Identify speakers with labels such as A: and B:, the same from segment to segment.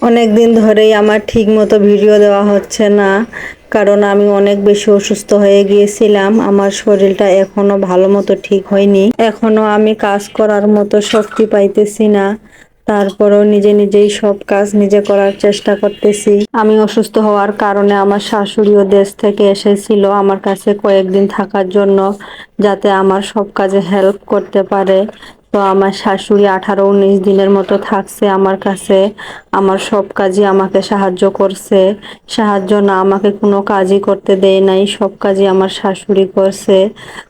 A: অনেক দিন ধরেই আমার ঠিক মতো ভিডিও দেওয়া হচ্ছে না, কারণ আমি অনেক বেশি অসুস্থ হয়ে গিয়েছিলাম। আমার শরীরটা এখনো ভালো মতো ঠিক হয়নি, এখনো আমি কাজ করার মতো শক্তি পাইতেছি না। তারপরেও নিজে নিজেই সব কাজ নিজে করার চেষ্টা করতেছি। আমি অসুস্থ হওয়ার কারণে আমার শাশুড়িও দেশ থেকে এসেছিল আমার কাছে কয়েকদিন থাকার জন্য, যাতে আমার সব কাজে হেল্প করতে পারে। তো আমার শাশুড়ি 18-19 দিনের মতো থাকছে আমার কাছে। আমার সব কাজই আমাকে সাহায্য করছে। সাহায্য না, আমাকে কোনো কাজই করতে দেয় নাই, সব কাজই আমার শাশুড়ি করছে।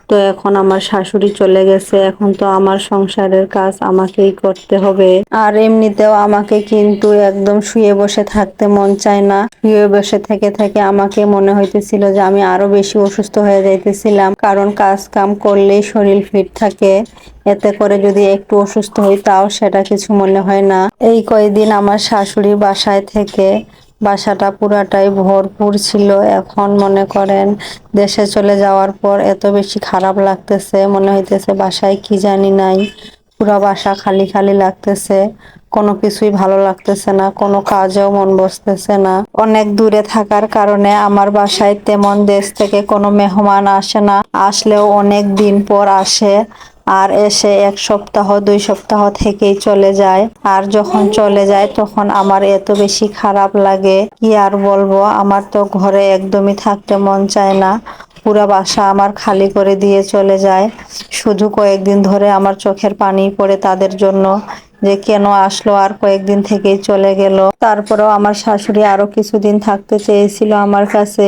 A: তো এখন আমার শাশুড়ি চলে গেছে, এখন তো আমার সংসারের কাজ আমাকেই করতে হবে। আর এমনিতেও আমাকে কিন্তু একদম শুয়ে বসে থাকতে মন চায় না। শুয়ে বসে থেকে থেকে আমাকে মনে হইতেছিল যে আমি আরো বেশি অসুস্থ হয়ে যাইতেছিলাম, কারণ কাজ কাম করলেই শরীর ফিট থাকে। এতে করে যদি একটু অসুস্থ হই তাও সেটা কিছু মনে হয় না। এই কয়দিন আমার শাশুড়ি বাসায় থেকে বাসাটা পুরাটাই ভরপুর ছিল। এখন মনে করেন দেশে চলে যাওয়ার পর এত বেশি খারাপ লাগতেছে, মনে হইতেছে বাসায় কি জানি নাই। পুরা বাসা খালি খালি লাগতেছে, কোনো কিছুই ভালো লাগতেছে না, কোনো কাজেও মন বসতেছে না। অনেক দূরে থাকার কারণে আমার বাসায় তেমন দেশ থেকে কোনো মেহমান আসে না, আসলেও অনেক দিন পর আসে। আর এসে 1 সপ্তাহ 2 সপ্তাহ থেকেই চলে যায়। আর যখন চলে যায় তখন আমার এত বেশি খারাপ লাগে, কি আর বলবো। আমার তো ঘরে একদমই থাকতে মন চায় না, পুরা বাসা আমার খালি করে দিয়ে চলে যায়। শুধু কয়েকদিন ধরে আমার চোখের পানি পড়ে তাদের জন্য, যে কেন আসলো আর কয়েকদিন থেকেই চলে গেল। তারপরেও আমার শাশুড়ি আরো কিছুদিন থাকতে চেয়েছিল আমার কাছে,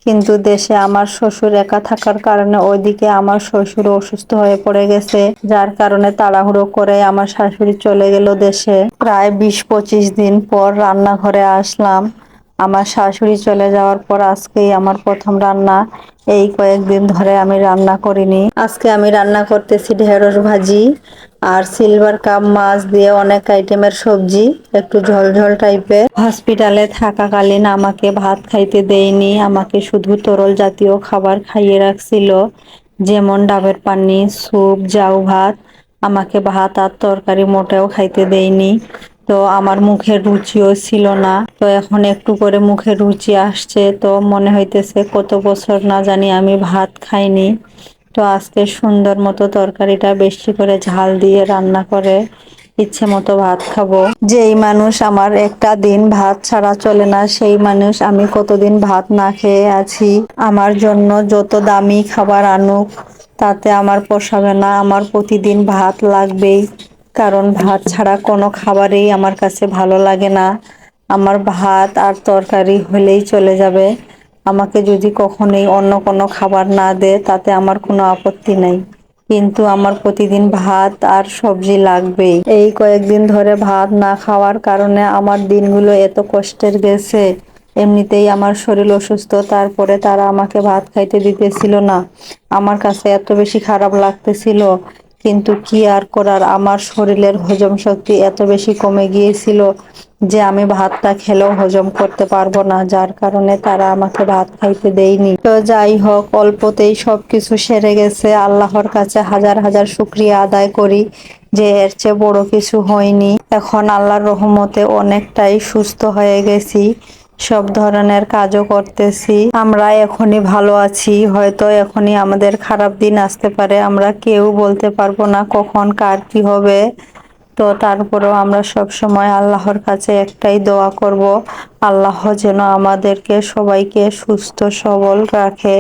A: কিন্তু দেশে আমার শ্বশুর একা থাকার কারণে ওইদিকে আমার শ্বশুর অসুস্থ হয়ে পড়ে গেছে, যার কারণে তাড়াহুড়ো করে আমার শাশুড়ি চলে গেল দেশে। প্রায় 20-25 দিন পর রান্নাঘরে আসলাম। আমার শাশুড়ি চলে যাওয়ার পর আজকেই আমার প্রথম রান্না। এই কয়েকদিন ধরে আমি রান্না করিনি। আজকে আমি রান্না করতেছি ঢেঁড়স ভাজি আর সিলভার কাপ মাছ দিয়ে অনেক আইটেমের সবজি, একটু ঝোল ঝোল টাইপের। হসপিটালে থাকাকালীন আমাকে ভাত খাইতে দেয়নি, আমাকে শুধু তরল জাতীয় খাবার খাইয়ে রাখছিল, যেমন ডাবের পানি, স্যুপ, জাউ ভাত। আমাকে ভাত আর তরকারি মোটেও খাইতে দেয়নি। তো আমার মুখের রুচিও ছিল না। তো এখন একটু করে মুখের রুচি আসছে, তো মনে হইতেছে কত বছর না জানি আমি ভাত খাইনি। তো আজকে সুন্দর মতো তরকারিটা বেশি করে ঝাল দিয়ে রান্না করে ইচ্ছে মতো ভাত খাবো। যেই মানুষ আমার একটা দিন ভাত ছাড়া চলে না, সেই মানুষ আমি কতদিন ভাত না খেয়ে আছি। আমার জন্য যত দামি খাবার আনুক তাতে আমার পোষাবে না, আমার প্রতিদিন ভাত লাগবেই। কারণ ভাত ছাড়া কোনো খাবারই আমার কাছে ভালো লাগে না। আমার ভাত আর তরকারি হলেই চলে যাবে। আমাকে যদি কখনোই অন্য কোনো খাবার না দেয় তাতে আমার কোনো আপত্তি নাই, কিন্তু আমার প্রতিদিন ভাত আর সবজি লাগবেই। এই কয়েকদিন ধরে ভাত না খাওয়ার কারণে আমার দিনগুলো এত কষ্টের গেছে। এমনিতেই আমার শরীর অসুস্থ, তারপরে তারা আমাকে ভাত খাইতে দিতেছিল না। আমার কাছে এত বেশি খারাপ লাগতেছিল, কিন্তু কি আর করার, আমার শরীরের হজম শক্তি এত বেশি কমে গিয়েছিল যে আমি ভাতটা খেলেও হজম করতে পারবো না, যার কারণে তারা আমাকে ভাত খাইতে দেয়নি। তো যাই হোক, অল্পতেই সবকিছু সেরে গেছে। আল্লাহর কাছে হাজার হাজার শুকরিয়া আদায় করি যে এর চেয়ে বড় কিছু হয়নি। এখন আল্লাহর রহমতে অনেকটাই সুস্থ হয়ে গেছি, সব ধরনের কাজও করতেছি। আমরা এখনই ভালো আছি, হয়তো এখনই আমাদের খারাপ দিন আসতে পারে, আমরা কেউ বলতে পারবো না কখন কার কি হবে। তো তারপরেও আমরা সব সময় আল্লাহর কাছে একটাই দোয়া করব, আল্লাহ যেন আমাদেরকে সবাইকে সুস্থ সবল রাখে।